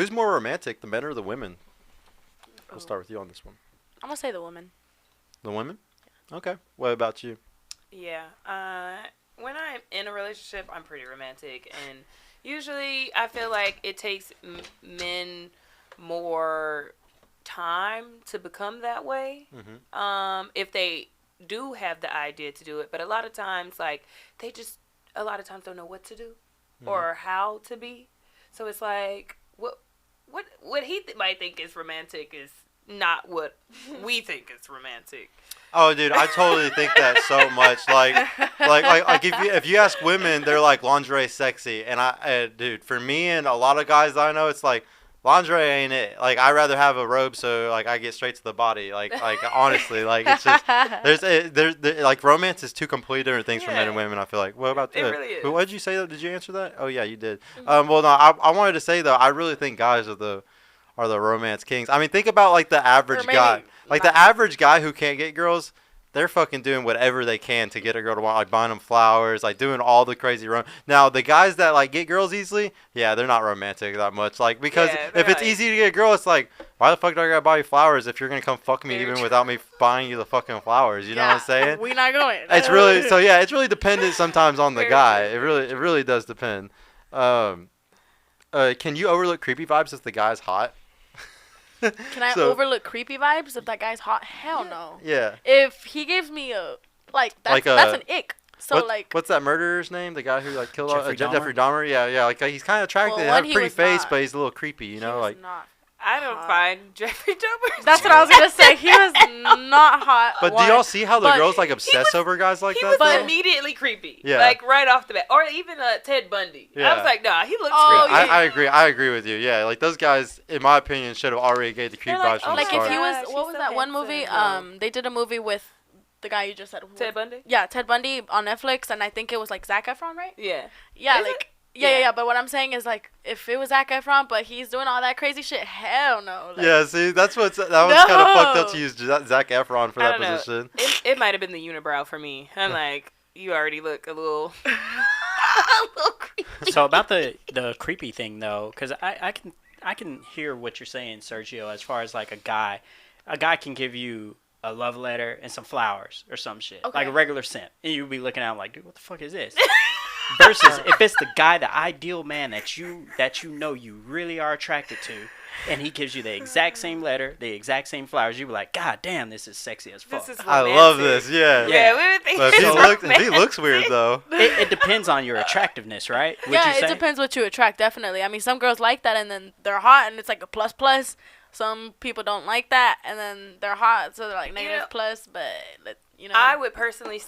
Who's more romantic, the men or the women? We'll start with you on this one. I'm gonna say the woman. The women? Okay. What about you? Yeah. When I'm in a relationship, I'm pretty romantic, and usually I feel like it takes men more time to become that way. If they do have the idea to do it, but a lot of times, like a lot of times don't know what to do or how to be. So it's like what he might think is romantic is not what we think is romantic. Oh, dude, I totally think that so much. Like if you ask women, they're like lingerie sexy, and dude, for me and a lot of guys I know, it's like lingerie ain't it. Like I'd rather have a robe so like I get straight to the body. Like honestly, like it's just there's like romance is two completely different things for men and women. I feel like. What about it? Really is. What did you say though? Did you answer that? Oh yeah, you did. Well, no, I wanted to say though, I really think guys are the romance kings. I mean, think about like the average guy. Like the average guy who can't get girls, they're fucking doing whatever they can to get a girl to want, like buying them flowers, like doing all the crazy Now, the guys that like get girls easily, yeah, they're not romantic that much. Like because if it's easy to get a girl, it's like, why the fuck do I gotta buy you flowers if you're gonna come fuck me even without me buying you the fucking flowers? You know what I'm saying? We not going. It's really it's really dependent sometimes on the guy. It really does depend. Can you overlook creepy vibes if the guy's hot? Can I overlook creepy vibes if that guy's hot? Hell no. Yeah. If he gives me that's an ick. So what's that murderer's name? The guy who like killed Jeffrey Dahmer? Yeah. Like he's kind of attractive. He has a pretty face, but he's a little creepy. You know, like. I don't find Jeffrey Dahmer. That's what I was gonna say. He was not hot. But do y'all see how the girls like obsess over guys like that? He was immediately creepy. Yeah. Like right off the bat, or even Ted Bundy. Yeah. I was like, nah, he looks creepy. Yeah. I agree with you. Yeah, like those guys, in my opinion, should have already gave the creep vibes from the start. Like if he was, what was that one movie? They did a movie with the guy you just said. Ted Bundy. Yeah, Ted Bundy on Netflix, and I think it was like Zac Efron, right? Yeah. Yeah, Yeah, but what I'm saying is, like, if it was Zac Efron, but he's doing all that crazy shit, hell no. Like, yeah, see, that was kind of fucked up to use Zac Efron for that position. It might have been the unibrow for me. I'm like, you already look a little creepy. So about the creepy thing, though, because I can hear what you're saying, Sergio, as far as, like, a guy can give you a love letter and some flowers or some shit, like a regular scent, and you'll be looking at him like, dude, what the fuck is this? Versus if it's the guy, the ideal man that you know you really are attracted to, and he gives you the exact same letter, the exact same flowers, you be like, God damn, this is sexy as fuck. I love this, yeah. Yeah, we would think if he looks weird though. It depends on your attractiveness, right? It depends what you attract, definitely. I mean, some girls like that, and then they're hot, and it's like a plus plus. Some people don't like that, and then they're hot, so they're like negative plus. But I would personally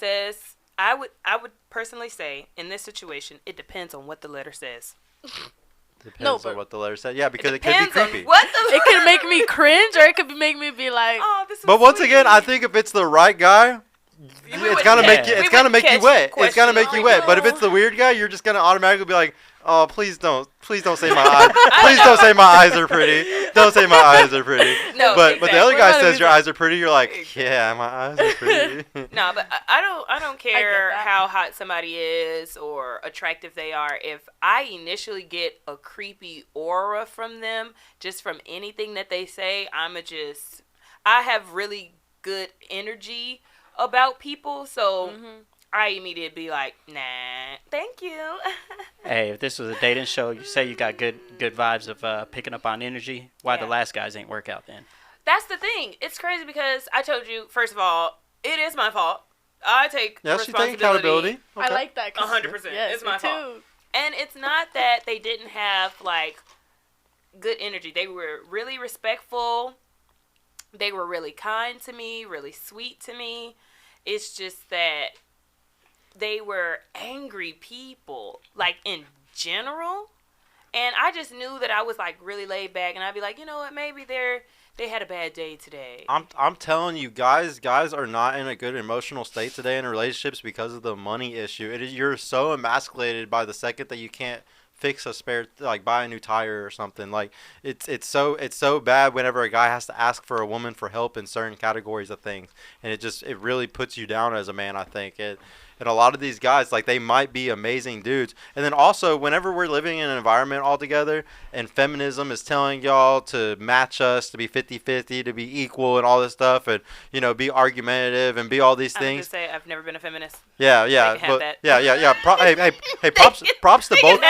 say in this situation, it depends on what the letter says. Depends on what the letter said. Yeah, because it could be creepy. It could make me cringe, or it could make me be like, oh, this is But once again, I think if it's the right guy, it's gonna make you. It's gonna make you wet. It's gonna make you wet. But if it's the weird guy, you're just gonna automatically be like, oh, please don't say my eyes. Please don't say my eyes are pretty. Don't say my eyes are pretty. No, but the other guy says your eyes are pretty. You're like, yeah, my eyes are pretty. No, but I don't care how hot somebody is or attractive they are. If I initially get a creepy aura from them, just from anything that they say, I have really good energy about people, so I immediately be like, nah, thank you. Hey, if this was a dating show, you say you got good vibes of picking up on energy. Why the last guys ain't work out then? That's the thing. It's crazy because I told you, first of all, it is my fault. I take responsibility. Take accountability. Okay. I like that. 100%. It's my fault. And it's not that they didn't have, like, good energy. They were really respectful. They were really kind to me, really sweet to me. It's just that they were angry people, like, in general. And I just knew that I was, like, really laid back. And I'd be like, you know what, maybe they had a bad day today. I'm telling you, guys are not in a good emotional state today in relationships because of the money issue. You're so emasculated by the second that you can't fix a spare, like buy a new tire or something. Like it's so bad whenever a guy has to ask for a woman for help in certain categories of things, and it really puts you down as a man, I think. And a lot of these guys, like, they might be amazing dudes. And then also, whenever we're living in an environment all together and feminism is telling y'all to match us, to be 50-50, to be equal and all this stuff, and, you know, be argumentative and be all these things. I'm just say I've never been a feminist. Yeah. Props to both.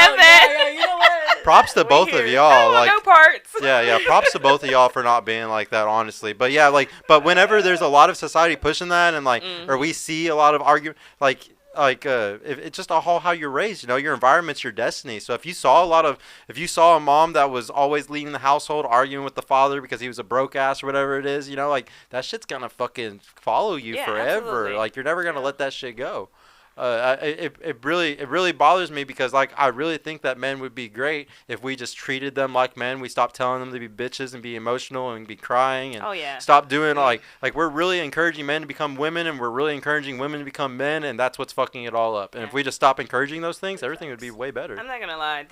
Props to both of y'all. Like, no parts. Yeah. Props to both of y'all for not being like that, honestly. But yeah, like, but whenever there's a lot of society pushing that, and like, or we see a lot of argument, if it's just all how you're raised, you know, your environment's your destiny. So if you saw a mom that was always leading the household, arguing with the father because he was a broke ass or whatever it is, you know, like, that shit's gonna fucking follow you forever. Absolutely. Like, you're never gonna let that shit go. It really bothers me because, like, I really think that men would be great if we just treated them like men. We stopped telling them to be bitches and be emotional and be crying and stop doing like we're really encouraging men to become women, and we're really encouraging women to become men, and that's what's fucking it all up. And if we just stop encouraging those things, everything would be way better. I'm not gonna lie,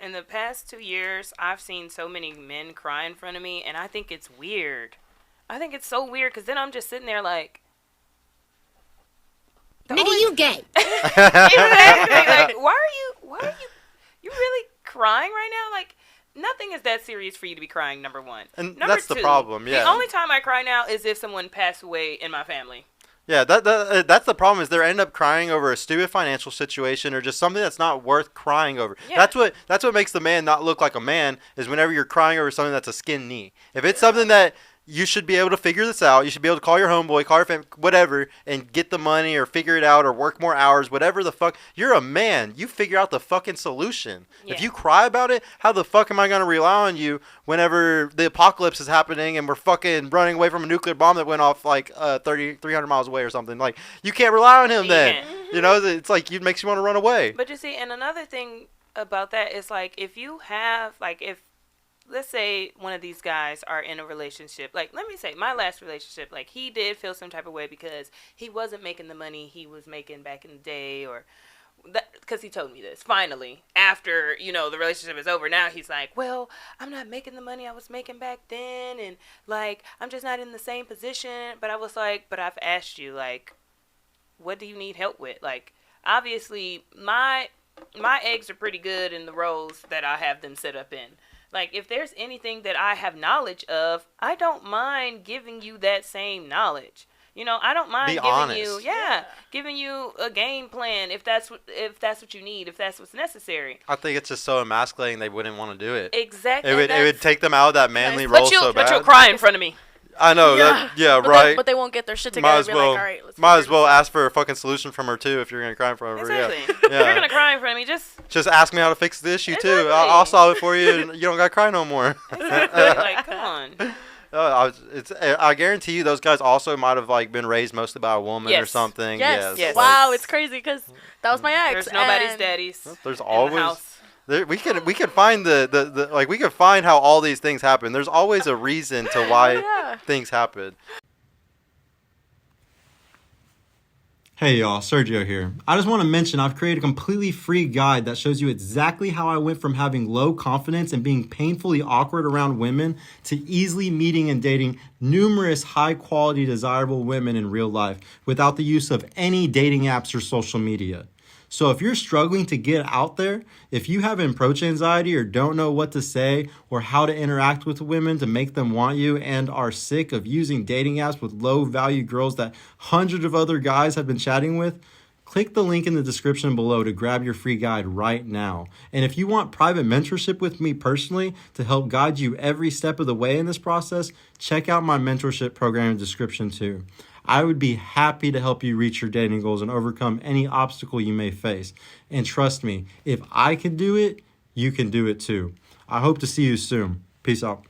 in the past 2 years, I've seen so many men cry in front of me, and I think it's weird. I think it's so weird because then I'm just sitting there like, nigga, you gay. Exactly. Like, why are you really crying right now? Like, nothing is that serious for you to be crying, number one. And number that's two, the problem, yeah. The only time I cry now is if someone passed away in my family. Yeah, that's the problem, is they end up crying over a stupid financial situation or just something that's not worth crying over. Yeah. That's what makes the man not look like a man, is whenever you're crying over something that's a skin knee. If it's something that you should be able to figure this out, you should be able to call your homeboy, call your family, whatever, and get the money or figure it out or work more hours, whatever the fuck. You're a man. You figure out the fucking solution. Yeah. If you cry about it, how the fuck am I going to rely on you whenever the apocalypse is happening and we're fucking running away from a nuclear bomb that went off like 300 miles away or something? Like, you can't rely on him then. You know, it's like, it makes you want to run away. But you see, and another thing about that is, like, if you have, like, let's say one of these guys are in a relationship. Like, let me say, my last relationship, like, he did feel some type of way because he wasn't making the money he was making back in the day, or because he told me this. Finally, after, you know, the relationship is over, now he's like, well, I'm not making the money I was making back then, and, like, I'm just not in the same position. But I was like, but I've asked you, like, what do you need help with? Like, obviously, my eggs are pretty good in the roles that I have them set up in. Like, if there's anything that I have knowledge of, I don't mind giving you that same knowledge. You know, I don't mind giving you a game plan if that's what you need, if that's what's necessary. I think it's just so emasculating they wouldn't want to do it. Exactly. It would take them out of that manly role so bad. But you'll cry in front of me. I know. Right. But they won't get their shit together. All right, might as well ask for a fucking solution from her too if you're gonna cry in front of her. Exactly. If you're gonna cry in front of me, just ask me how to fix the issue too. I'll solve it for you, and you don't gotta cry no more. Exactly. Like, come on. I guarantee you, those guys also might have, like, been raised mostly by a woman or something. Yes. Wow, it's crazy because that was my ex. There's nobody's daddies. There's always. We could find we could find how all these things happen. There's always a reason to why things happen. Hey y'all, Sergio here. I just want to mention I've created a completely free guide that shows you exactly how I went from having low confidence and being painfully awkward around women to easily meeting and dating numerous high quality desirable women in real life without the use of any dating apps or social media. So if you're struggling to get out there, if you have approach anxiety or don't know what to say or how to interact with women to make them want you, and are sick of using dating apps with low value girls that hundreds of other guys have been chatting with, click the link in the description below to grab your free guide right now. And if you want private mentorship with me personally to help guide you every step of the way in this process, check out my mentorship program in the description too. I would be happy to help you reach your dating goals and overcome any obstacle you may face. And trust me, if I can do it, you can do it too. I hope to see you soon. Peace out.